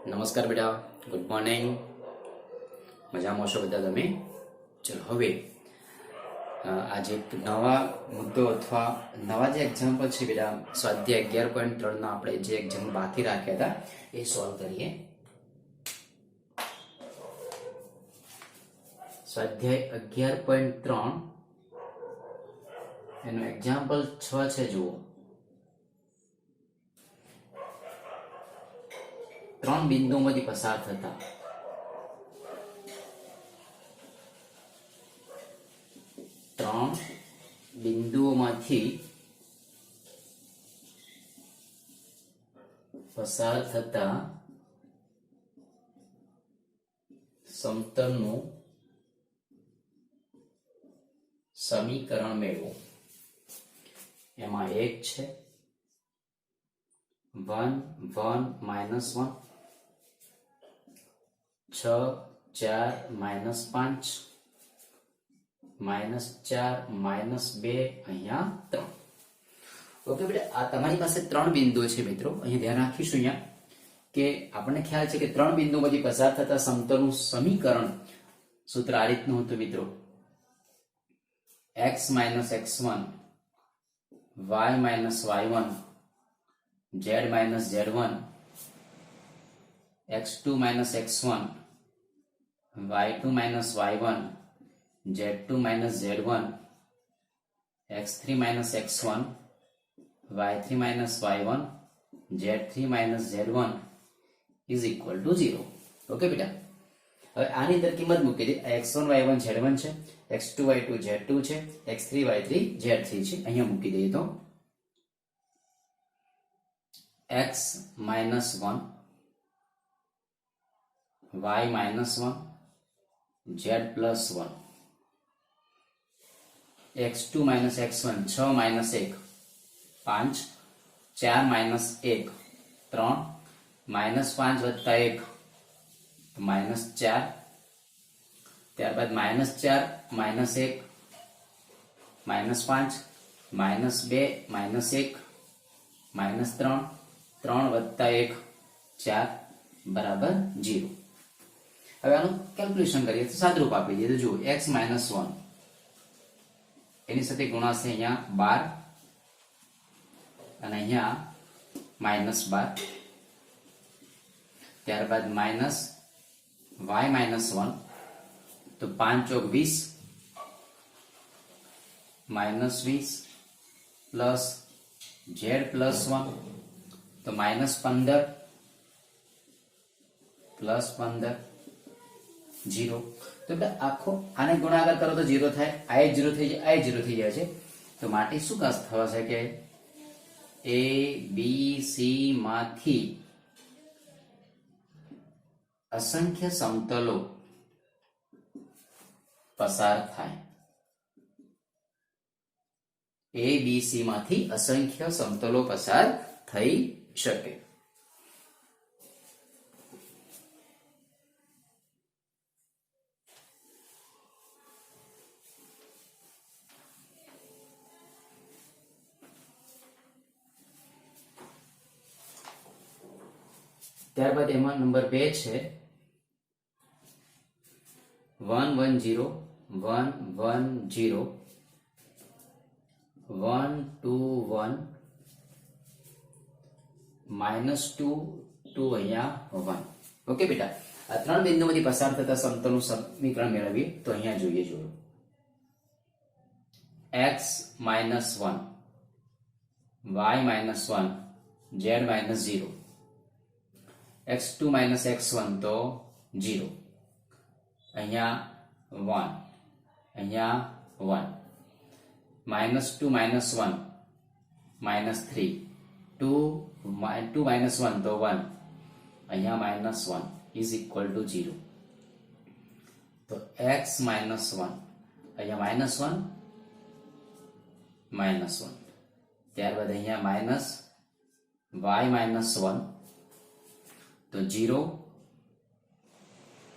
નમસ્કાર બેટા, good morning. મજામાં છો બધા તમે? ચલો હવે આજે એક નવા મુદ્દો અથવા નવા જે એક્ઝામ્પલ છે બેટા, સ્વાધ્યાય 11.3 ના આપણે જે એક્ઝામ્પલ બાકી રાખ્યા હતા એ સોલ્વ કરીએ. સ્વાધ્યાય 11.3 એનું એક્ઝામ્પલ 6 છે. જુઓ, 3 બિંદુઓમાંથી પસાર થતા સમતલનું સમીકરણ મેળવો. એમાં એક છે 1 1 -1, 6 4 -5, -4 -2, અહીંયા 3. ઓકે બેટા, આ તમારી પાસે 3 બિંદુઓ છે મિત્રો. અહીંયા ધ્યાન રાખીશું અહીંયા કે આપણને ખ્યાલ છે કે 3 બિંદુઓમાંથી પસાર થતા સમતલનું સમીકરણ સૂત્ર આ રીતનું હતું મિત્રો: x - x1 y - y1 z - z1 x2 - x1 y2 - y1 z2 - z1 x3 - x1 y3 - y1 z3 - z1 is equal to 0. Okay બેટા, હવે આની અંદર કિંમત મૂકી દે. x1 y1 z1 છે, x2 y2 z2 છે, x3 y3 z3 છે. અહીંયા મૂકી દઈએ તો x - 1 y - 1 z + 1 x2 - x1 6 - 1 5 4 - 1 3 -5 + 1 -4, ત્યારબાદ -4 - 1 -5 -2 -1 -3 3 + 1 4 બરાબર 0. હવે આનું કેલ્ક્યુલેશન કરીએ તો સાદરૂપ આપી દઈએ તો જુઓ, x - 1 એની સાથે ગુણાશે અહીંયા 12 અને અહીંયા -12, ત્યારબાદ માઇનસ y - 1 તો 5 × 20 પ્લસ z + 1 તો -15 પ્લસ 15 0. તો બેટા આખો આને ગુણાકાર કરો તો 0 થાય, આ 0 થઈ જાય, આ 0 થઈ જાય છે. તો માટે શું થશે કે a b c માંથી અસંખ્ય સમતલો પસાર થાય. a b c માંથી અસંખ્ય સમતલો પસાર થઈ શકે. ત્યારબાદ એમાં નંબર 2 છે 1 1 0 1 1 0 1 2 1 -2 2 અહીંયા 1. ઓકે બેટા, આ 3 બિંદુમાંથી પસાર થતા સમતલનું સમીકરણ મેળવીએ તો અહીંયા જોઈએ. x - 1 y - 1 z - 0 x2 - x1 તો 0, અહીંયા 1 અહીંયા 1 -2 - 1 -3 2 - 1 તો 1 અહીંયા -1 is equal to 0. તો x - 1 અહીંયા -1 ત્યારબાદ અહીંયા માઇનસ y - 1 તો 0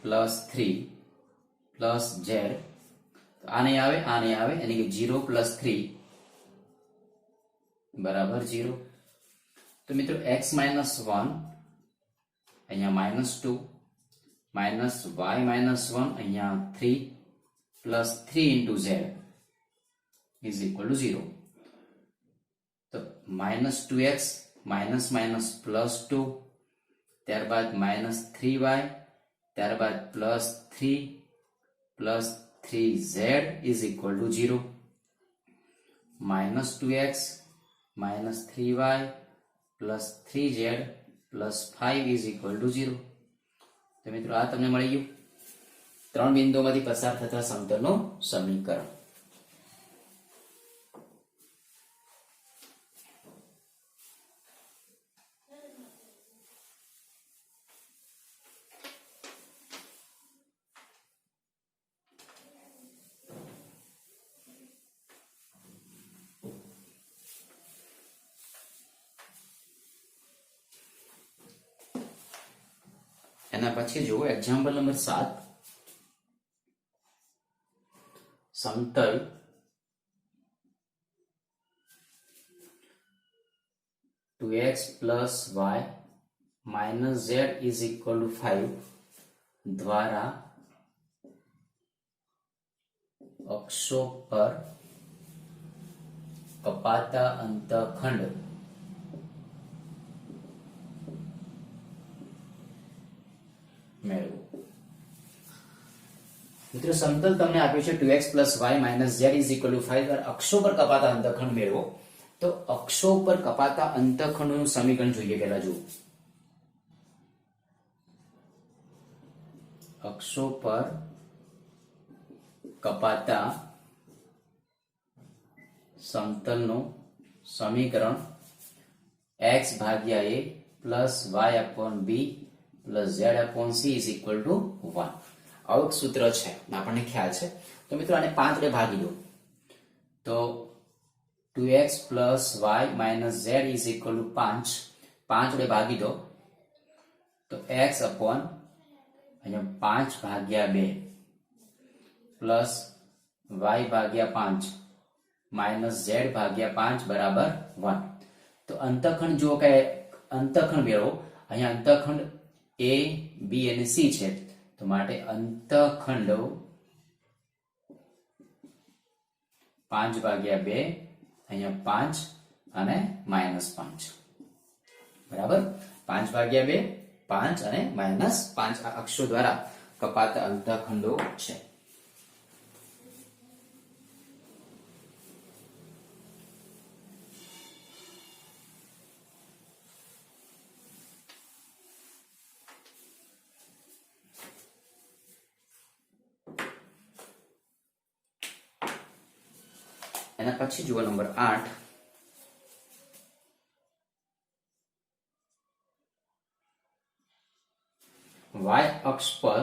+ 3 + z, આને આવે એટલે કે 0 + 3 બરાબર 0. તો મિત્રો x - 1 અહીંયા -2 માઇનસ y -1 અહીંયા 3 plus 3 into z is equal two 0. તો -2x માઇનસ માઇનસ +2, ત્યારબાદ -3y, ત્યારબાદ +3 plus 3z is equal two 0. -2x minus 3y plus 3z plus 5 is equal two 0. તો મિત્રો આ તમને મળી ગયું 3 બિંદુઓમાંથી પસાર થતા સમતલનું સમીકરણ. એના પછી જુઓ એક્ઝામ્પલ નંબર 7. સમતલ two x plus y minus z is equal to 5 દ્વારા અક્ષો પર કપાતા અંતખંડ મેળવો. મિત્રો સમતલ તમને આપ્યું છે 2x y z = 5 દ્વારા અક્ષો પર કપાતા અંતખંડ મેળવો. તો અક્ષો પર કપાતા અંતખંડનું સમીકરણ જોઈએ. પહેલા જુઓ, અક્ષો પર કપાતા સમતલનું સમીકરણ x ભાગ્યા a plus y upon b plus z upon c is equal two 1. આવું એક સૂત્ર છે, આપણને ખ્યાલ છે. તો મિત્રો આને 5 વડે ભાગી દો. તો 2x plus y minus z is equal to 5. 5 વડે ભાગી દો તો x અપોન અહીંયા 5 ભાગ્યા 2 પ્લસ y ભાગ્યા 5 માઇનસ z ભાગ્યા 5 બરાબર 1. તો અંતખંડ જો કે અંતખંડ મેળવો. અહીંયા અંતખંડ a b અને c છે, તો માટે અંતખંડ 5 ભાગ્યા 2 અહીંયા 5 અને -5 બરાબર. 5 ભાગ્યા 2 5 અને -5 આ અક્ષો દ્વારા કપાતા અંતખંડો છે. એના પછી જુઓ નંબર 8. y અક્ષ પર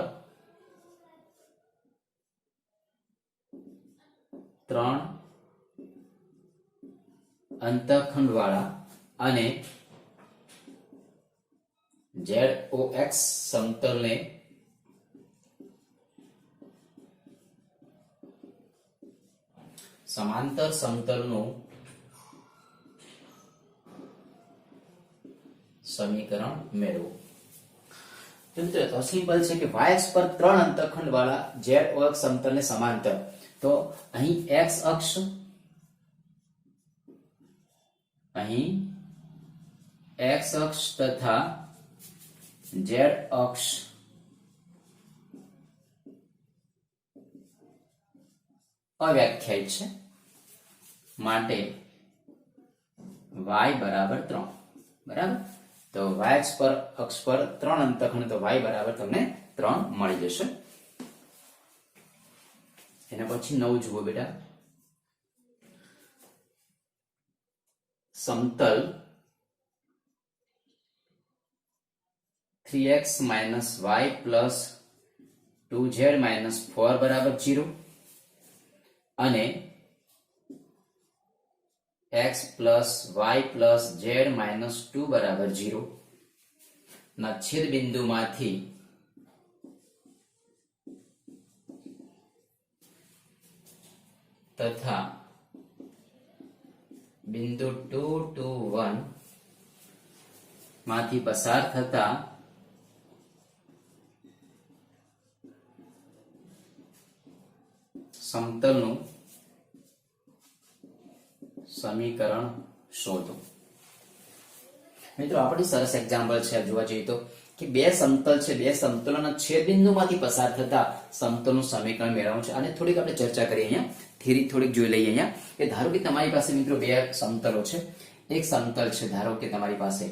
3 અંતખંડ વાળા અને ZOX સમતલને સમાંતર સમતલનું સમીકરણ મેળવો. તો સિમ્પલ છે કે y અક્ષ પર 3 અંતખંડ વાળા ZOX સમતલને સમાંતર. તો અહીં x અક્ષ, અહીં x અક્ષ તથા z અક્ષ અવ્યાખ્યાયિત છે, માટે y બરાબર 3. બરાબર. તો y અક્ષ પર 3 અંતખંડ, તો y બરાબર તમને 3 મળી જશે. એના પછી 9 જુઓ બેટા. સમતલ 3x y પ્લસ 2z 4 બરાબર 0 અને x plus y plus z minus 2 બરાબર 0 ના છેદ બિંદુમાંથી તથા બિંદુ 2 2 1 માંથી પસાર થતા સમતલનું સમીકરણ શોધો. મિત્રો આપણી સરસ એક્ઝામ્પલ છે જોવા જઈએ તો કે બે સમતલ છે, બે સમતલોના છેદબિંદુમાંથી પસાર થતા સમતલનું સમીકરણ મેળવવાનું છે. અને થોડીક આપણે ચર્ચા કરીએ અહીંયા, થિયરી થોડીક જોઈ લઈએ અહીંયા કે ધારો કે તમારી પાસે મિત્રો બે સમતલો છે. એક સમતલ છે, ધારો કે તમારી પાસે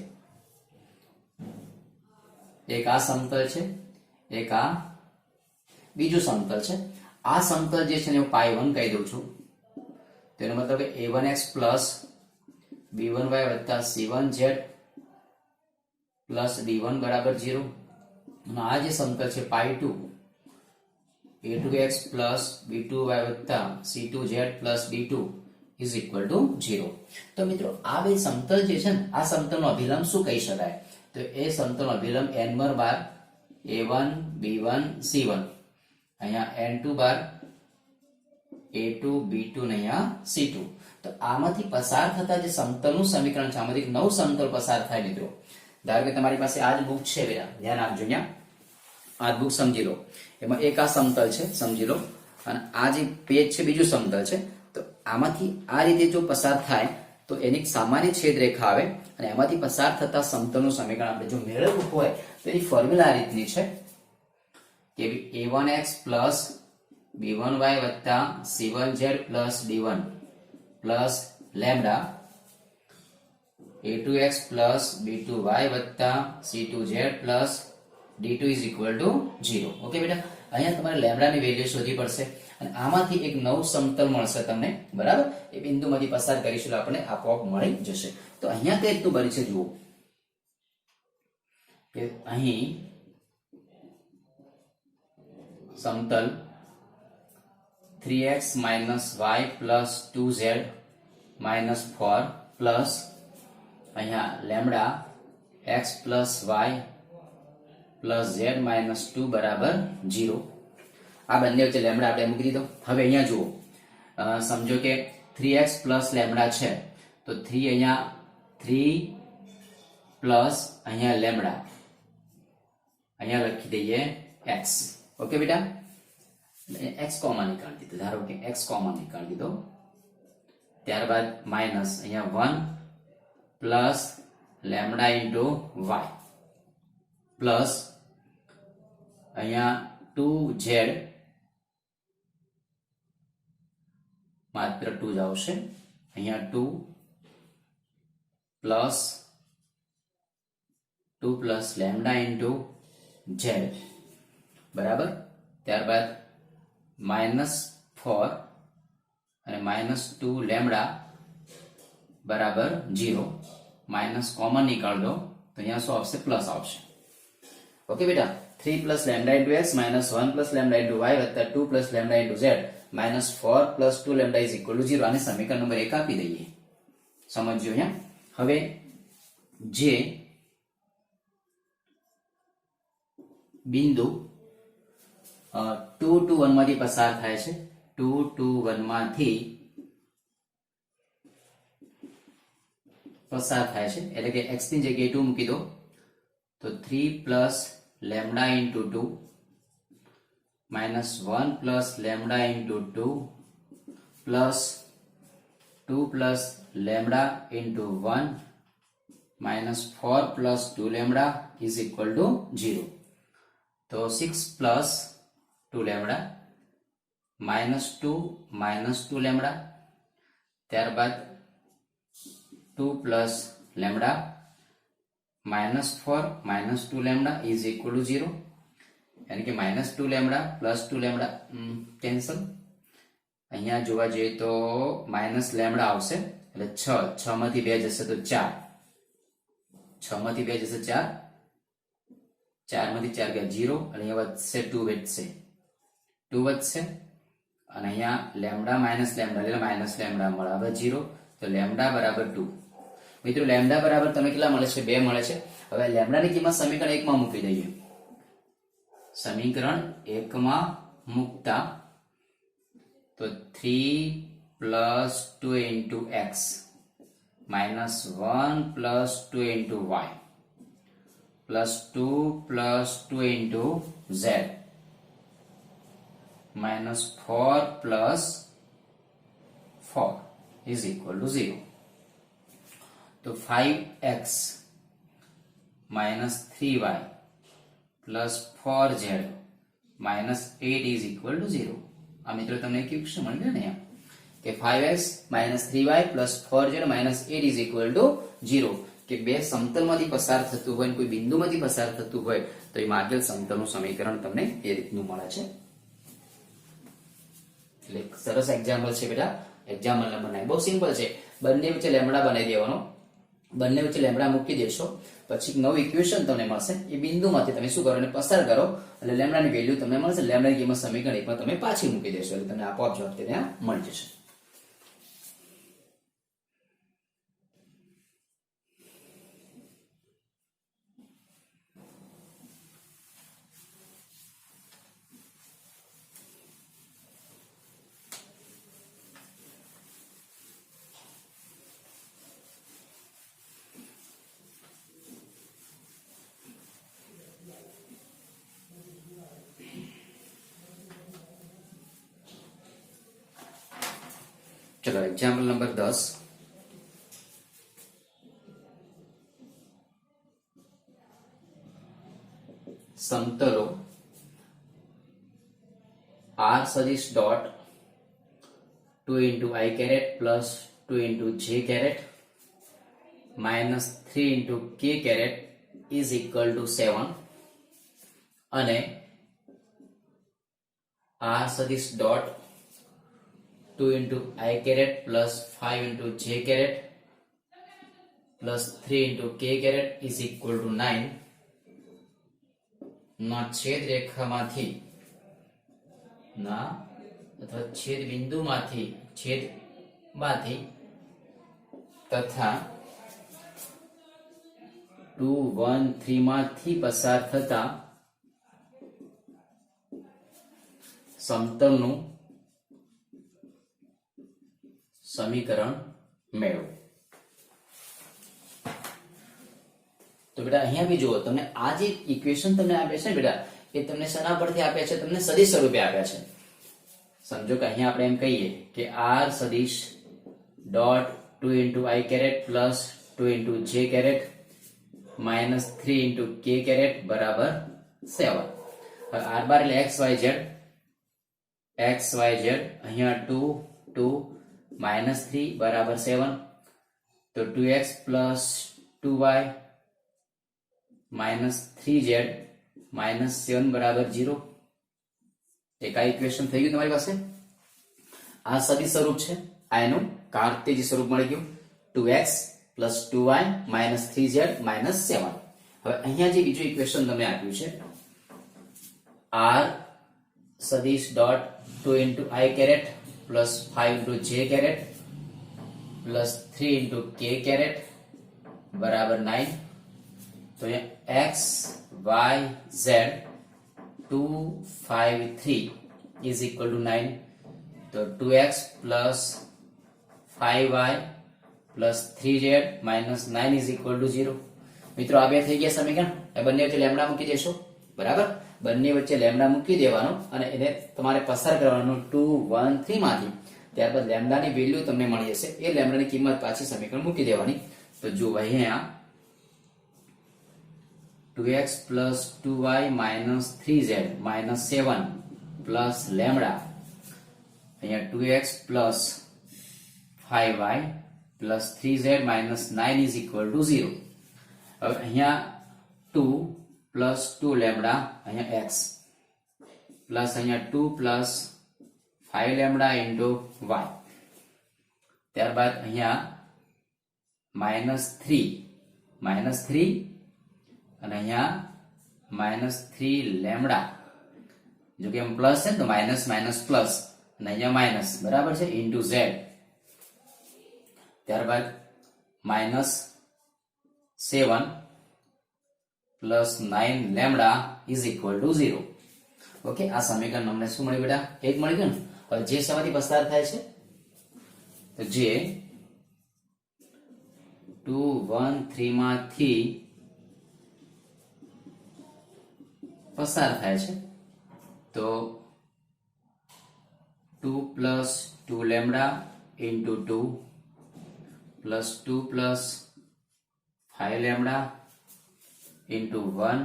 એક આ સમતલ છે, એક આ બીજું સમતલ છે. આ સમતલ જે છે ને હું પાઈ 1 કહી દઉં છું. તેનો મતલબ કે a1x પ્લસ b1y વત્તા c1z પ્લસ d1 બરાબર 0. અને આ જે સમતલ છે પાઈ 2 a2x પ્લસ b2y વત્તા c2z plus d2 is equal two 0. તો મિત્રો આ બે સમતલ જે છે ને આ સમતલનો અભિલંબ શું કહી શકાય? તો એ સમતલનો અભિલંબ n બાર a1 b1 c1, અહીંયા n2 બાર a2 b2 ને અહીંયા c2. તો આમાંથી પસાર થતા જે સમતલનું સમીકરણ છે, આમાંથી નવ સમતલ પસાર થાય મિત્રો. ધારો કે તમારી પાસે આ જ બુક છે, બેટા ધ્યાન આપજો. અહીંયા આ બુક સમજી લો, એમાં એક આ સમતલ છે સમજી લો, અને આ જે પેજ છે બીજું સમતલ છે. તો આમાંથી આ રીતે જો પસાર થાય તો એની સામાન્ય છેદ રેખા આવે અને એમાંથી પસાર થતા સમતલનું સમીકરણ આપણે જો મેળવવું હોય તો એની ફોર્મ્યુલા આ રીતની છે કે a1x પ્લસ b1y વત્તા c1z plus d1 plus lambda a2x plus b2y વત્તા c2z plus d2 is equal two 0. Okay બેટા, અહીંયા તમારે લેમ્ડાની વેલ્યુ શોધવી પડશે અને આમાંથી એક નવું સમતલ મળશે તમને, બરાબર? એ બિંદુમાંથી પસાર કરીશું આપણે આપોઆપ મળી જશે. તો અહીંયા કઈ રીતનું બની છે જુઓ કે અહીં સમતલ 3x minus y plus 2z minus 4 plus અહીંયા lambda x plus y plus z minus 2 બરાબર 0. આ બંને વચ્ચે લેમ્ડા આપણે મૂકી દીધો. હવે અહીંયા જુઓ, સમજો કે 3x પ્લસ લેમ્ડા છે તો 3 અહીંયા 3 પ્લસ અહીંયા લેમ્ડા, અહીંયા લખી દઈએ x. ઓકે બેટા, x કોમન નીકાળી દીધો. ધારો કે x કોમન નીકાળી દીધો. ત્યારબાદ માઇનસ અહીંયા 1 plus lambda into y plus અહીંયા 2z માત્ર 2 જ આવશે. અહીંયા 2 પ્લસ લેમ્ડા ઇન્ટુ z બરાબર. ત્યારબાદ માઇનસ 4 અને માઇનસ 2 લેમ્ડા બરાબર 0. માઇનસ કોમન નીકાળ દો તો અહીંયા શું આવશે? પ્લસ આવશે. ઓકે બેટા, 3 plus lambda into x minus 1 plus lambda into y વત્તા 2 plus lambda into z minus 4 plus 2 lambda is equal two 0. આને સમીકરણ નંબર 1 આપી દઈએ. સમજ્યો અહીંયા? હવે જે બિંદુ 2 to 1 માંથી પસાર થાય છે, 2 to 1 માંથી પસાર થાય છે એટલે કે x ની જગ્યાએ 2 મૂકી દો તો 3 plus lambda into 2 minus 1 plus lambda into 2 plus 2 plus lambda into 1 minus 4 plus 2 lambda is equal two 0. તો 6 પ્લસ 2 લેમ્ડા માઇનસ 2 લેમ્ડા, ત્યારબાદ 2 plus lambda minus 4 minus 2 lambda is equal two 0. यानी कि minus 2 lambda plus 2 lambda cancel. अहींया जोवा जईए तो minus lambda आवशे એટલે 6 માંથી 2 જશે તો 4, 6 માંથી 2 જશે 4, 4 માંથી 4 ગયા 0 અને અહીંયા વધશે 2 વધશે 2 વધશે અને અહીંયા લેમ્ડા માઇનસ લેમ્ડા એટલે માઇનસ લેમ્ડા બરાબર 0. તો લેમ્ડા બરાબર 2. મિત્રો લેમ્ડા બરાબર તમને કેટલા મળે છે? 2 મળે છે. હવે લેમ્ડાની કિંમત સમીકરણ 1 માં મૂકી દઈએ. समीकरण 1 में मुकता तो 3 plus 2 into x minus 1 plus 2 into y plus 2 plus 2 into z minus 4 plus 4 is equal to 0. तो 5x minus 3y plus 4z minus 8 is equal to 0. આ મિત્રો તમને ઇક્વેશન મળી ગયું ને અહીંયા કે 5x minus 3y plus 4z minus 8 is equal to 0. કે બે સમતલમાંથી પસાર થતું હોય કોઈ બિંદુમાંથી પસાર થતું હોય તો એ માગેલ સમતલનું સમીકરણ તમને એ રીતનું મળે છે. એટલે સરસ એક્ઝામ્પલ છે બેટા. એક્ઝામ્પલ નંબર 9 બહુ સિમ્પલ છે. બંને વચ્ચે લેમ્બડા બનાવી દેવાનો, બંને વચ્ચે લેમ્બડા મૂકી દેશો, પછી નવું ઇક્વેશન તમને મળશે. એ બિંદુમાંથી તમે શું કરો અને પસાર કરો એટલે લેમ્બડાની વેલ્યુ તમને મળશે. લેમ્બડાની કિંમત સમીકરણ 1 માં તમે પાછી મૂકી દેશો એટલે તમને આપોઆપ જવાબ ત્યાં મળી જશે. चलो एग्जाम्पल नंबर 10. समतलो r सदिश dot 2 into I caret plus 2 into j caret minus 3 into k caret is equal to 7 અને r सदिश dot 2 into I caret plus 5 into j caret plus 3 into k caret is equal to 9 ના છેદ રેખામાંથી ના અથવા છેદ બિંદુમાંથી તથા 2 1 3 માંથી પસાર થતા સમતલનું સમીકરણ મેળવો. તો બેટા અહીંયા બી જુઓ, તમને આ જે ઇક્વેશન તમને આપે છે બેટા એ તમને શેના પરથી આપ્યા છે? તમને સદિશ સ્વરૂપે આપ્યા છે. સમજો કે અહીંયા આપણે એમ કહીએ કે r સદિશ dot 2 into I caret plus 2 into j caret minus 3 into k caret બરાબર 7. હવે r બાર એટલે x y z અહીંયા 2 2 minus 3 बराबर 7. तो 2x plus 2y minus 3z minus 7 बराबर 0. एक आ इक्वेशन થઈ ગયું તમારી પાસે. આ સદિશ સ્વરૂપ છે, આ એનું કાર્ટેજી સ્વરૂપ મળી ગયું. 2x plus 2y minus 3z minus 7. હવે અહીંયા જે બીજું ઇક્વેશન તમને આપ્યું છે r સદિશ dot 2 into I caret plus 5 into j caret plus 3 into k caret बराबर 9. तो ये x y z 2 5 3 is equal to 9. तो 2x plus 5y plus 3z minus 9 is equal to 0. મિત્રો આ બે થઈ ગયા સમીકરણ. એ બંને વચ્ચે લેમ્બડા મૂકી દેશો, બરાબર. બંને વચ્ચે લેમ્બડા મૂકી દેવાનો અને એને તમારે પસાર કરવાનું 2 1 3 માંથી. ત્યારબાદ લેમ્બડાની વેલ્યુ તમને મળી જશે. એ લેમ્બડાની કિંમત પાછી સમીકરણ મૂકી દેવાની. તો જો અહીંયા 2x plus 2y minus 3z minus 7 plus lambda, અહીંયા 2x plus 5y plus 3z minus 9 is equal to 0. હવે અહીંયા 2 plus 2 લેમ્બડા, અહીંયા x પ્લસ અહીંયા 2 plus 5 લેમ્બડા into y. ત્યારબાદ અહીંયા -3 અને અહીંયા -3 લેમ્બડા. જો કે એમ પ્લસ છે તો માઇનસ માઇનસ પ્લસ અને અહીંયા માઇનસ, બરાબર છે, ઇન્ટુ z. ત્યારબાદ -7 plus 9 lambda is equal two 0. Okay, આ સમીકરણ અમને શું મળ્યું બેટા? 1 મળી ગયું ને. હવે જે શેમાંથી પસાર થાય છે તો જે 2 1 3 માંથી પસાર થાય છે તો 2 plus 2 lambda into 2 plus 2 plus 5 lambda into 1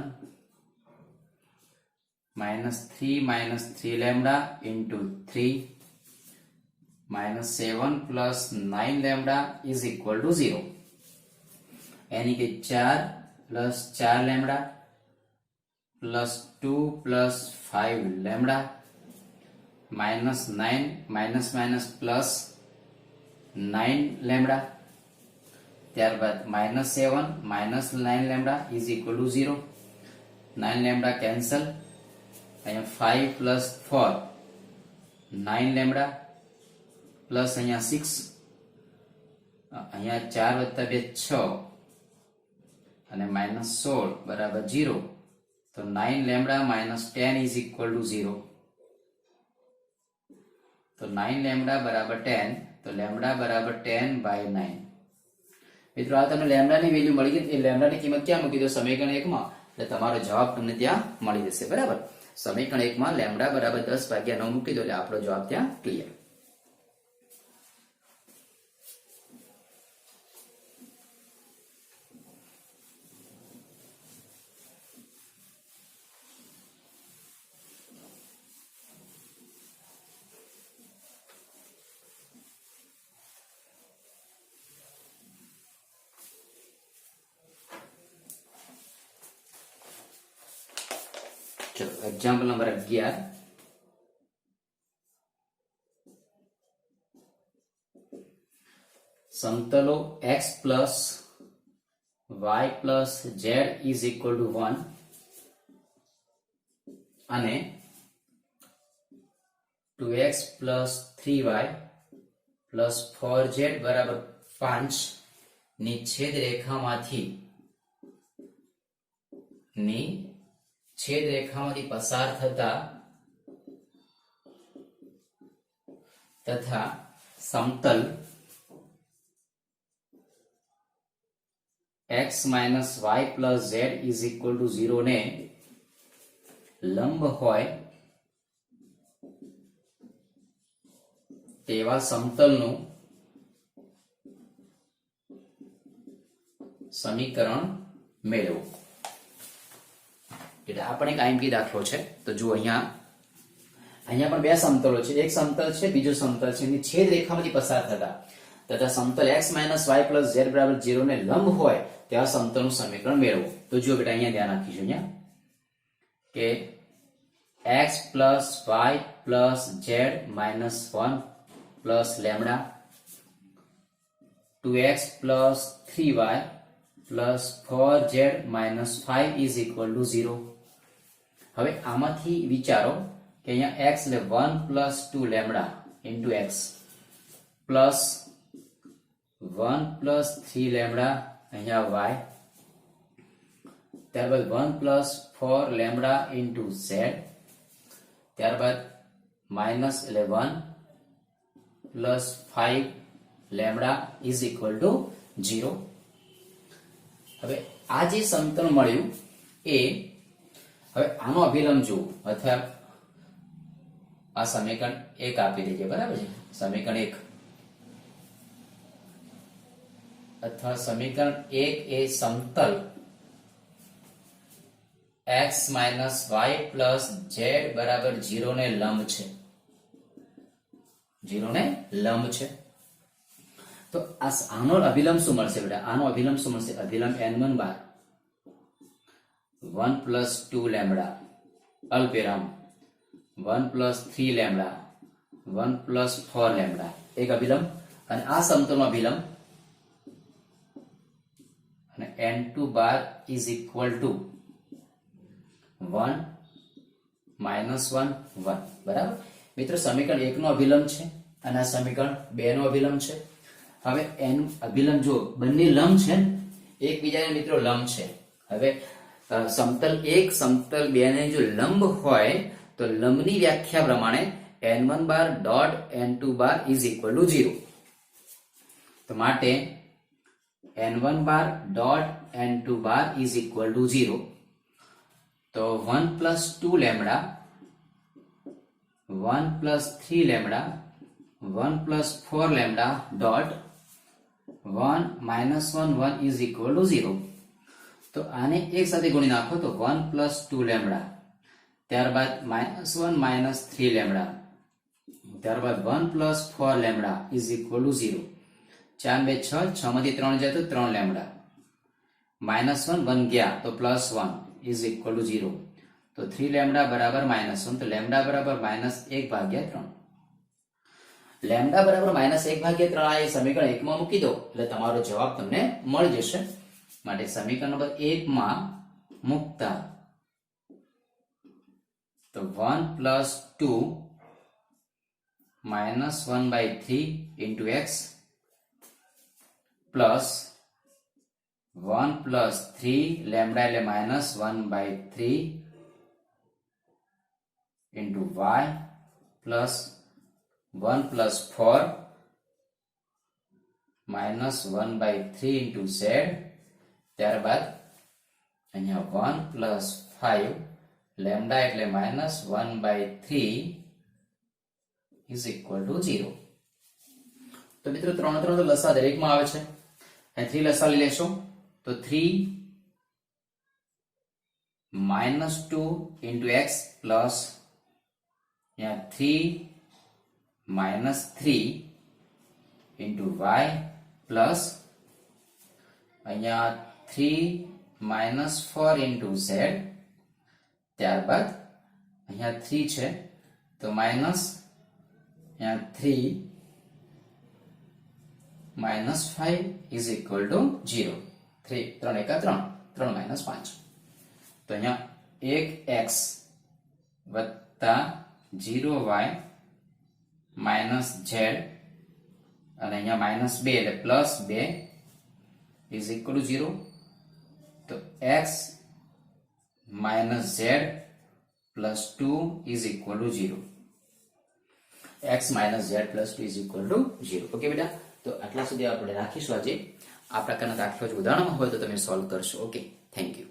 minus 3 lambda into 3 minus 7 plus 9 lambda is equal to 0. यानी कि 4 plus 4 lambda plus 2 plus 5 lambda minus 9 minus minus plus 9 lambda, ત્યારબાદ minus 7 minus 9 lambda is equal to 0. 9 lambda cancel. અહીંયા 5 plus 4 9 lambda plus અહીંયા 6, અહીંયા 4 વત્તા 2 6 અને minus 16 બરાબર 0. તો 9 lambda minus 10 is equal to 0. તો 9 lambda બરાબર 10, તો lambda બરાબર 10 by 9. મિત્રો આ તમને lambda ની વેલ્યુ મળી ગઈ. એ lambda ની કિંમત ક્યાં મૂકી દો સમીકરણ 1 માં, એટલે તમારો જવાબ તમને ત્યાં મળી જશે. બરાબર, સમીકરણ 1 માં lambda બરાબર 10/9 મૂકી દો એટલે આપણો જવાબ ત્યાં ક્લિયર. चलो एग्जाम्पल नंबर 11. समतलो x plus y plus z is equal to 1 અને 2x plus 3y plus 4z बराबर 5 ની છેદ રેખામાંથી પસાર થતા તથા સમતલ x minus y plus z is equal to 0 ને લંબ હોય તેવા સમતલનું સમીકરણ મેળવો. એટલે આપણે એક આઈએમપી દાખલો છે. તો જો અહીંયા પણ બે સમતલો છે. એક સમતલ છે, બીજું સમતલ છે. એની છેદ રેખામાંથી પસાર થતા તથા સમતલ x - y + z = 0 ને લંબ હોય તેવા સમતલનું સમીકરણ મેળવો. તો જો બેટા અહીંયા ધ્યાન રાખીશું અહીંયા કે x + y + z - 1 + lambda 2x + 3y + 4z - 5 is equal to 0. હવે આમાંથી વિચારો કે અહીંયા x એટલે 1 + 2 lambda into x plus 1 + 3 lambda અહીંયા y, ત્યારબાદ 1 + 4 લેમ્બડા into z, ત્યારબાદ -11 plus 5 lambda is equal to 0. હવે આ જે સમતલ મળ્યું એ હવે આનો અભિલંબ જુઓ અથવા આ સમીકરણ 1 આપી દઈએ. બરાબર છે, સમીકરણ 1 અથવા સમીકરણ 1 એ સમતલ x - y + z = 0 ને લંબ છે. 0 ને લંબ છે. તો આનો અભિલંબ શું મળશે બેટા? આનો અભિલંબ શું મળશે? અભિલંબ n1 બાર 1 + 2 લેમ્બડા અલ્પવિરામ 1 + 3 લેમ્બડા 1 + 4 લેમ્બડા એક અભિલંબ, અને આ સમતલનો અભિલંબ અને n2 bar is equal two 1 - 1 1. બરાબર મિત્રો, સમીકરણ 1 નો અભિલંબ છે અને આ સમીકરણ 2 નો અભિલંબ છે. હવે n અભિલંબ જો બંને લંબ છે, એકબીજાને મિત્રો લંબ છે. હવે સમતલ 1 સમતલ 2 ને જો લંબ હોય તો લંબની વ્યાખ્યા પ્રમાણે n1 bar dot n2 bar is equal two 0. તો માટે n1 bar dot n2 bar is equal two 0. તો 1 + 2 lambda 1 plus 3 lambda 1 plus 4 lambda dot 1 minus 1 1 is equal to 0. તો આને એક સાથે ગુણી નાખો તો 1 plus 2 lambda, ત્યારબાદ -1 minus 3 lambda, ત્યારબાદ 1 plus 4 lambda is equal to 0. 4 2 6, 6 માંથી 3 જાય તો 3 lambda, -1 1 ગયા તો +1 is equal to 0. તો 3 lambda બરાબર -1, તો lambda બરાબર -1/3. lambda બરાબર -1/3 આ એ સમીકરણ 1 માં મૂકી દો એટલે તમારો જવાબ તમને મળી જશે. માટે સમીકરણ નંબર 1 માં મૂકતા તો 1 plus 2 minus 1/3 into x plus 1 plus 3 lambda એટલે minus 1/3 into y plus 1 plus 4 minus 1/3 into z, ત્યારબાદ અહીંયા 1 plus 5 lambda એટલે minus 1/3 is equal to 0. તો મિત્રો 3 તો લસા દરેકમાં આવે છે. અહીં 3 લસા લઈ લેશો તો 3 minus 2 into x plus यहाँ 3 minus 3 into y plus અહીંયા 3 minus 4 into z, ત્યારબાદ અહીંયા 3 છે તો minus यहाँ 3 minus 5 is equal to 0. 3 एका 3 3 minus 5 तो यहाँ 1x वत्ता 0y minus z અને અહીંયા -2 એટલે +2 is equal to 0. તો x minus z plus 2 is equal to 0. x minus z plus 2 is equal to 0. Okay બેટા, તો આટલા સુધી આપણે રાખીશું આજે. આ પ્રકારના દાખલા જો ઉદાહરણમાં હોય તો તમે સોલ્વ કરશો. Okay, thank you.